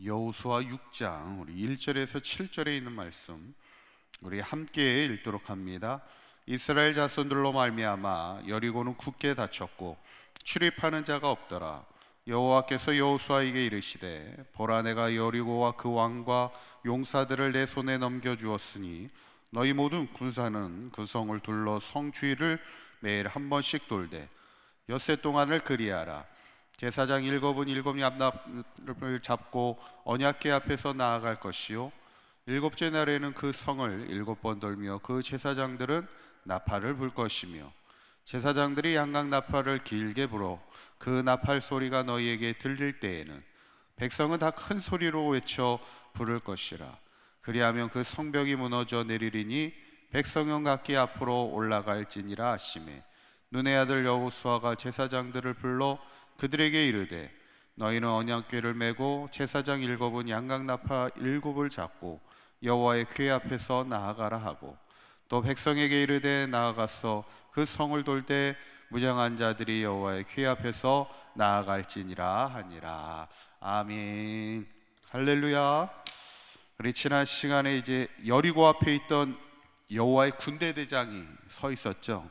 여호수아 6장 우리 1절에서 7절에 있는 말씀 우리 함께 읽도록 합니다. 이스라엘 자손들로 말미암아 여리고는 굳게 닫혔고 출입하는 자가 없더라. 여호와께서 여호수아에게 이르시되 보라, 내가 여리고와 그 왕과 용사들을 내 손에 넘겨주었으니 너희 모든 군사는 그 성을 둘러 성 주위를 매일 한 번씩 돌되 엿새 동안을 그리하라. 제사장 일곱 양납을 잡고 언약궤 앞에서 나아갈 것이요 일곱째 날에는 그 성을 7번 돌며 그 제사장들은 나팔을 불 것이며 제사장들이 양각 나팔을 길게 불어 그 나팔 소리가 너희에게 들릴 때에는 백성은 다 큰 소리로 외쳐 부를 것이라. 그리하면 그 성벽이 무너져 내리리니 백성은 각기 앞으로 올라갈지니라 하시매, 눈의 아들 여호수아가 제사장들을 불러 그들에게 이르되 너희는 언약궤를 메고 제사장 7은 양각 나팔 7을 잡고 여호와의 궤 앞에서 나아가라 하고, 또 백성에게 이르되 나아가서 그 성을 돌 때 무장한 자들이 여호와의 궤 앞에서 나아갈지니라 하니라. 아멘. 할렐루야. 우리 지난 시간에 이제 여리고 앞에 있던 여호와의 군대 대장이 서 있었죠.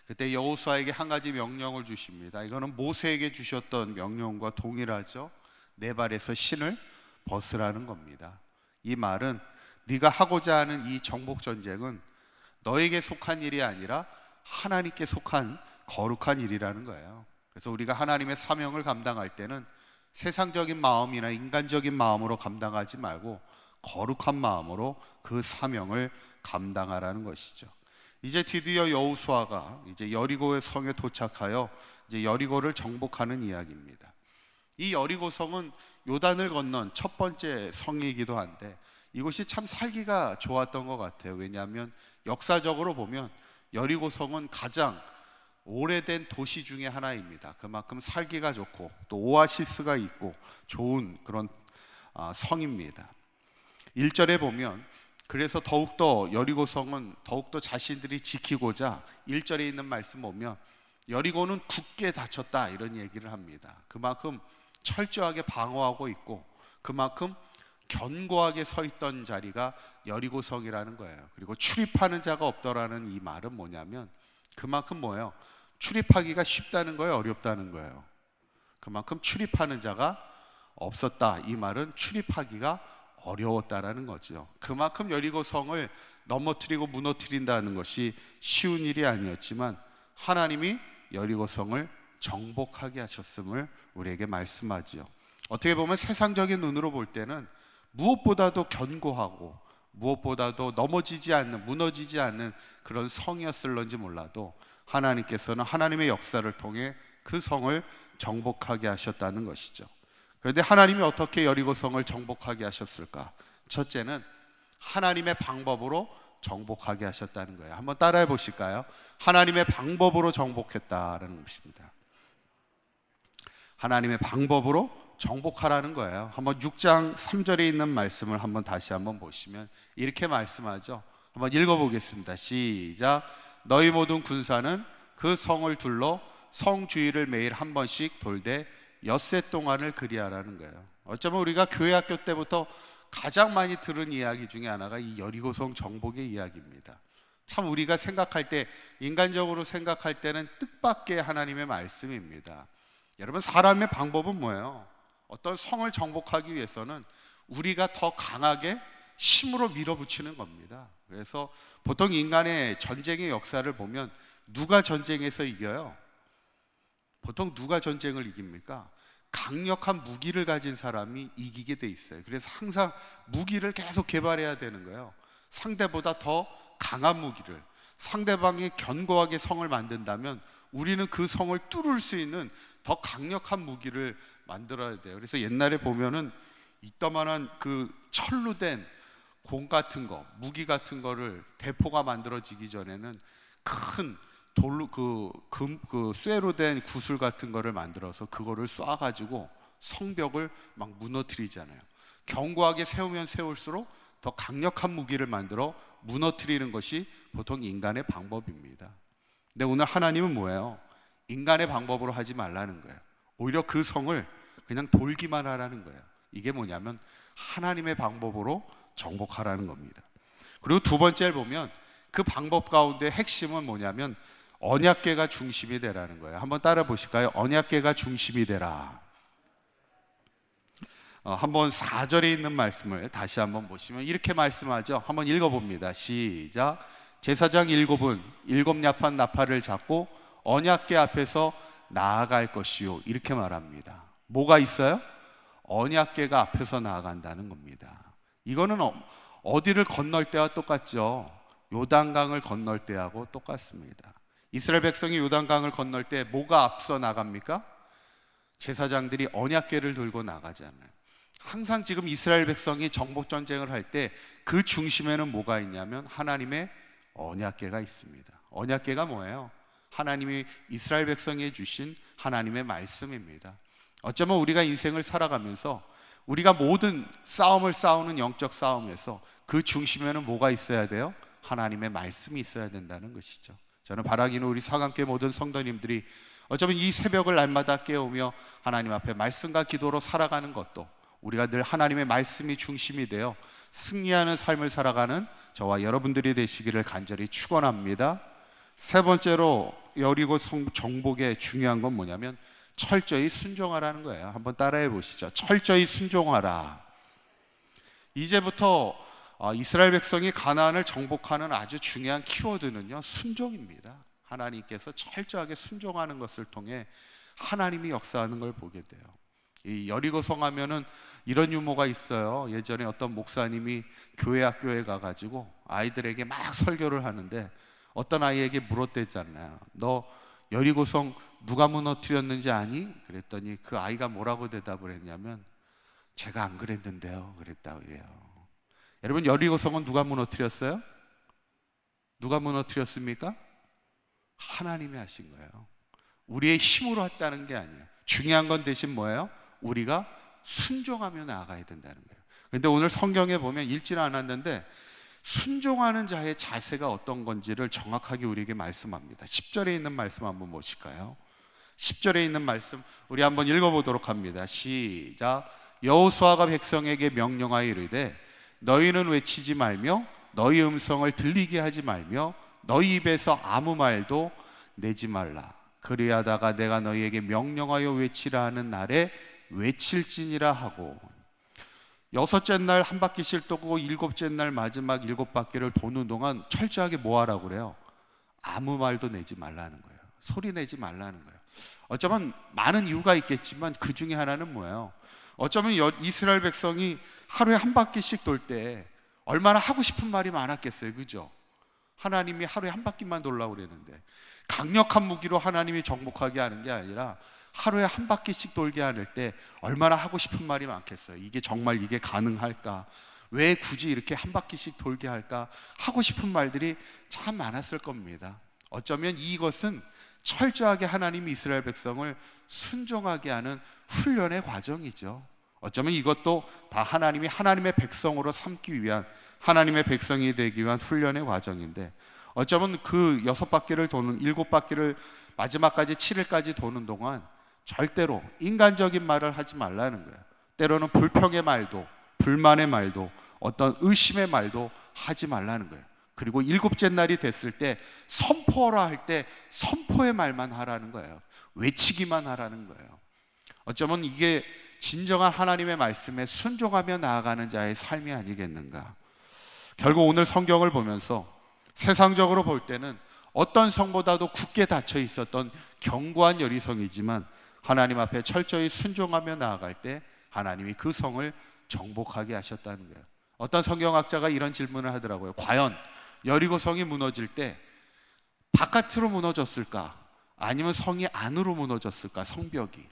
그때 여호수아에게 한 가지 명령을 주십니다. 이거는 모세에게 주셨던 명령과 동일하죠. 내 발에서 신을 벗으라는 겁니다. 이 말은 네가 하고자 하는 이 정복 전쟁은 너에게 속한 일이 아니라 하나님께 속한 거룩한 일이라는 거예요. 그래서 우리가 하나님의 사명을 감당할 때는 세상적인 마음이나 인간적인 마음으로 감당하지 말고 거룩한 마음으로 그 사명을 감당하라는 것이죠. 이제 드디어 여호수아가 이제 여리고의 성에 도착하여 이제 여리고를 정복하는 이야기입니다. 이 여리고 성은 요단을 건넌 첫 번째 성이기도 한데 이곳이 참 살기가 좋았던 것 같아요. 왜냐하면 역사적으로 보면 여리고 성은 가장 오래된 도시 중에 하나입니다. 그만큼 살기가 좋고 또 오아시스가 있고 좋은 그런 성입니다. 1절에 보면 그래서 더욱더 여리고성은 더욱더 자신들이 지키고자 1절에 있는 말씀 보면 여리고는 굳게 닫혔다 이런 얘기를 합니다. 그만큼 철저하게 방어하고 있고 그만큼 견고하게 서 있던 자리가 여리고성이라는 거예요. 그리고 출입하는 자가 없더라는 이 말은 뭐냐면 그만큼 뭐예요? 출입하기가 쉽다는 거예요? 어렵다는 거예요? 그만큼 출입하는 자가 없었다. 이 말은 출입하기가 어려웠다라는 거죠. 그만큼 여리고성을 넘어뜨리고 무너뜨린다는 것이 쉬운 일이 아니었지만 하나님이 여리고성을 정복하게 하셨음을 우리에게 말씀하지요. 어떻게 보면 세상적인 눈으로 볼 때는 무엇보다도 견고하고 무엇보다도 넘어지지 않는, 무너지지 않는 그런 성이었을런지 몰라도 하나님께서는 하나님의 역사를 통해 그 성을 정복하게 하셨다는 것이죠. 그런데 하나님이 어떻게 여리고성을 정복하게 하셨을까? 첫째는 하나님의 방법으로 정복하게 하셨다는 거예요. 한번 따라해 보실까요? 하나님의 방법으로 정복했다라는 것입니다. 하나님의 방법으로 정복하라는 거예요. 한번 6장 3절에 있는 말씀을 한번 다시 한번 보시면 이렇게 말씀하죠. 한번 읽어보겠습니다. 시작. 너희 모든 군사는 그 성을 둘러 성 주위를 매일 한 번씩 돌되 엿새 동안을 그리하라는 거예요. 어쩌면 우리가 교회 학교 때부터 가장 많이 들은 이야기 중에 하나가 이 여리고성 정복의 이야기입니다. 참 우리가 생각할 때, 인간적으로 생각할 때는 뜻밖의 하나님의 말씀입니다. 여러분, 사람의 방법은 뭐예요? 어떤 성을 정복하기 위해서는 우리가 더 강하게 힘으로 밀어붙이는 겁니다. 그래서 보통 인간의 전쟁의 역사를 보면 누가 전쟁에서 이겨요? 보통 누가 전쟁을 이깁니까? 강력한 무기를 가진 사람이 이기게 돼 있어요. 그래서 항상 무기를 계속 개발해야 되는 거예요. 상대보다 더 강한 무기를, 상대방이 견고하게 성을 만든다면 우리는 그 성을 뚫을 수 있는 더 강력한 무기를 만들어야 돼요. 그래서 옛날에 보면은 이따만한 그 철로 된 공 같은 거, 무기 같은 거를 대포가 만들어지기 전에는 큰 돌로 그 쇠로 된 구슬 같은 거를 만들어서 그거를 쏴가지고 성벽을 막 무너뜨리잖아요. 견고하게 세우면 세울수록 더 강력한 무기를 만들어 무너뜨리는 것이 보통 인간의 방법입니다. 근데 오늘 하나님은 뭐예요? 인간의 방법으로 하지 말라는 거예요. 오히려 그 성을 그냥 돌기만 하라는 거예요. 이게 뭐냐면 하나님의 방법으로 정복하라는 겁니다. 그리고 두 번째를 보면 그 방법 가운데 핵심은 뭐냐면 언약궤가 중심이 되라는 거예요. 한번 따라 보실까요? 언약궤가 중심이 되라. 한번 4절에 있는 말씀을 다시 한번 보시면 이렇게 말씀하죠. 한번 읽어봅니다. 시작. 제사장 7은 7납판 나팔을 잡고 언약궤 앞에서 나아갈 것이요, 이렇게 말합니다. 뭐가 있어요? 언약궤가 앞에서 나아간다는 겁니다. 이거는 어디를 건널 때와 똑같죠. 요단강을 건널 때하고 똑같습니다. 이스라엘 백성이 요단강을 건널 때 뭐가 앞서 나갑니까? 제사장들이 언약궤를 들고 나가잖아요. 항상 지금 이스라엘 백성이 정복 전쟁을 할 때 그 중심에는 뭐가 있냐면 하나님의 언약궤가 있습니다. 언약궤가 뭐예요? 하나님이 이스라엘 백성에 주신 하나님의 말씀입니다. 어쩌면 우리가 인생을 살아가면서 우리가 모든 싸움을 싸우는 영적 싸움에서 그 중심에는 뭐가 있어야 돼요? 하나님의 말씀이 있어야 된다는 것이죠. 저는 바라기는 우리 사강교회 모든 성도님들이 어쩌면 이 새벽을 날마다 깨우며 하나님 앞에 말씀과 기도로 살아가는 것도 우리가 늘 하나님의 말씀이 중심이 되어 승리하는 삶을 살아가는 저와 여러분들이 되시기를 간절히 축원합니다. 세 번째로 여리고 정복의 중요한 건 뭐냐면 철저히 순종하라는 거예요. 한번 따라해 보시죠. 철저히 순종하라. 이제부터 이스라엘 백성이 가나안을 정복하는 아주 중요한 키워드는요, 순종입니다. 하나님께서 철저하게 순종하는 것을 통해 하나님이 역사하는 걸 보게 돼요. 이 여리고성 하면은 이런 유머가 있어요. 예전에 어떤 목사님이 교회 학교에 가가지고 아이들에게 막 설교를 하는데 어떤 아이에게 물었댔잖아요. 너 여리고성 누가 무너뜨렸는지 아니? 그랬더니 그 아이가 뭐라고 대답을 했냐면 제가 안 그랬는데요, 그랬다고 해요. 여러분, 여리고성은 누가 무너뜨렸어요? 누가 무너뜨렸습니까? 하나님이 하신 거예요. 우리의 힘으로 했다는 게 아니에요. 중요한 건 대신 뭐예요? 우리가 순종하며 나아가야 된다는 거예요. 그런데 오늘 성경에 보면 읽지는 않았는데 순종하는 자의 자세가 어떤 건지를 정확하게 우리에게 말씀합니다. 10절에 있는 말씀 한번 보실까요? 10절에 있는 말씀 우리 한번 읽어보도록 합니다. 시작. 여호수아가 백성에게 명령하여 이르되 너희는 외치지 말며 너희 음성을 들리게 하지 말며 너희 입에서 아무 말도 내지 말라. 그리하다가 내가 너희에게 명령하여 외치라 하는 날에 외칠지니라 하고, 여섯째 날 한 바퀴씩 도고 일곱째 날 마지막 7바퀴를 도는 동안 철저하게 뭐 하라고 그래요? 아무 말도 내지 말라는 거예요. 소리 내지 말라는 거예요. 어쩌면 많은 이유가 있겠지만 그 중에 하나는 뭐예요? 어쩌면 이스라엘 백성이 하루에 한 바퀴씩 돌 때 얼마나 하고 싶은 말이 많았겠어요, 그죠? 하나님이 하루에 한 바퀴만 돌라고 그랬는데 강력한 무기로 하나님이 정복하게 하는 게 아니라 하루에 한 바퀴씩 돌게 할 때 얼마나 하고 싶은 말이 많겠어요. 이게 정말 이게 가능할까? 왜 굳이 이렇게 한 바퀴씩 돌게 할까? 하고 싶은 말들이 참 많았을 겁니다. 어쩌면 이것은 철저하게 하나님이 이스라엘 백성을 순종하게 하는 훈련의 과정이죠. 어쩌면 이것도 다 하나님이 하나님의 백성으로 삼기 위한, 하나님의 백성이 되기 위한 훈련의 과정인데, 어쩌면 그 6바퀴를 도는 7바퀴를 마지막까지 7일까지 도는 동안 절대로 인간적인 말을 하지 말라는 거예요. 때로는 불평의 말도, 불만의 말도, 어떤 의심의 말도 하지 말라는 거예요. 그리고 7째 날이 됐을 때 선포하라 할 때 선포의 말만 하라는 거예요. 외치기만 하라는 거예요. 어쩌면 이게 진정한 하나님의 말씀에 순종하며 나아가는 자의 삶이 아니겠는가. 결국 오늘 성경을 보면서 세상적으로 볼 때는 어떤 성보다도 굳게 닫혀 있었던 견고한 여리성이지만 하나님 앞에 철저히 순종하며 나아갈 때 하나님이 그 성을 정복하게 하셨다는 거예요. 어떤 성경학자가 이런 질문을 하더라고요. 과연 여리고 성이 무너질 때 바깥으로 무너졌을까? 아니면 성이 안으로 무너졌을까? 성벽이.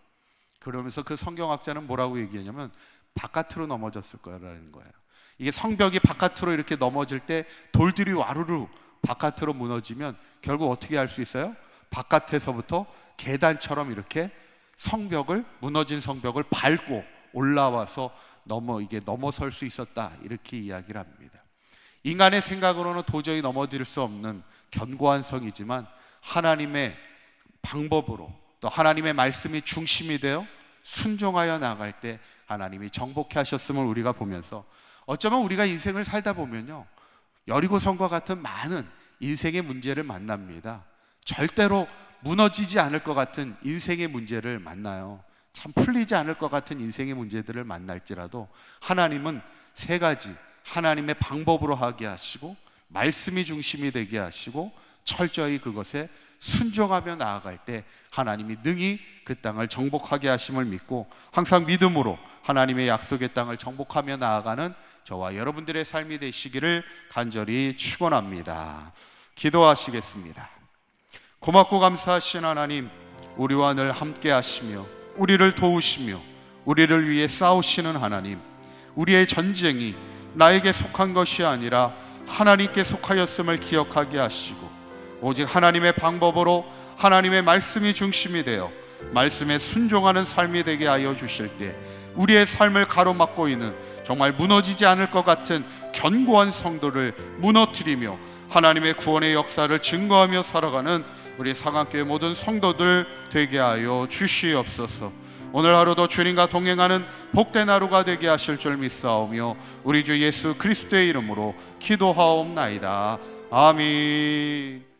그러면서 그 성경학자는 뭐라고 얘기하냐면 바깥으로 넘어졌을 거라는 거예요. 이게 성벽이 바깥으로 이렇게 넘어질 때 돌들이 와르르 바깥으로 무너지면 결국 어떻게 할 수 있어요? 바깥에서부터 계단처럼 이렇게 성벽을, 무너진 성벽을 밟고 올라와서 이게 넘어설 수 있었다, 이렇게 이야기를 합니다. 인간의 생각으로는 도저히 넘어질 수 없는 견고한 성이지만 하나님의 방법으로 또 하나님의 말씀이 중심이 되어 순종하여 나아갈 때 하나님이 정복해 하셨음을 우리가 보면서, 어쩌면 우리가 인생을 살다 보면요, 여리고성과 같은 많은 인생의 문제를 만납니다. 절대로 무너지지 않을 것 같은 인생의 문제를 만나요. 참 풀리지 않을 것 같은 인생의 문제들을 만날지라도 하나님은 세 가지 하나님의 방법으로 하게 하시고, 말씀이 중심이 되게 하시고, 철저히 그것에 순종하며 나아갈 때 하나님이 능히 그 땅을 정복하게 하심을 믿고, 항상 믿음으로 하나님의 약속의 땅을 정복하며 나아가는 저와 여러분들의 삶이 되시기를 간절히 축원합니다. 기도하시겠습니다. 고맙고 감사하신 하나님, 우리와 늘 함께 하시며 우리를 도우시며 우리를 위해 싸우시는 하나님, 우리의 전쟁이 나에게 속한 것이 아니라 하나님께 속하였음을 기억하게 하시고, 오직 하나님의 방법으로 하나님의 말씀이 중심이 되어 말씀에 순종하는 삶이 되게 하여 주실 때, 우리의 삶을 가로막고 있는 정말 무너지지 않을 것 같은 견고한 성도를 무너뜨리며 하나님의 구원의 역사를 증거하며 살아가는 우리 상한교회 모든 성도들 되게 하여 주시옵소서. 오늘 하루도 주님과 동행하는 복된 하루가 되게 하실 줄 믿사오며 우리 주 예수 그리스도의 이름으로 기도하옵나이다. 아멘.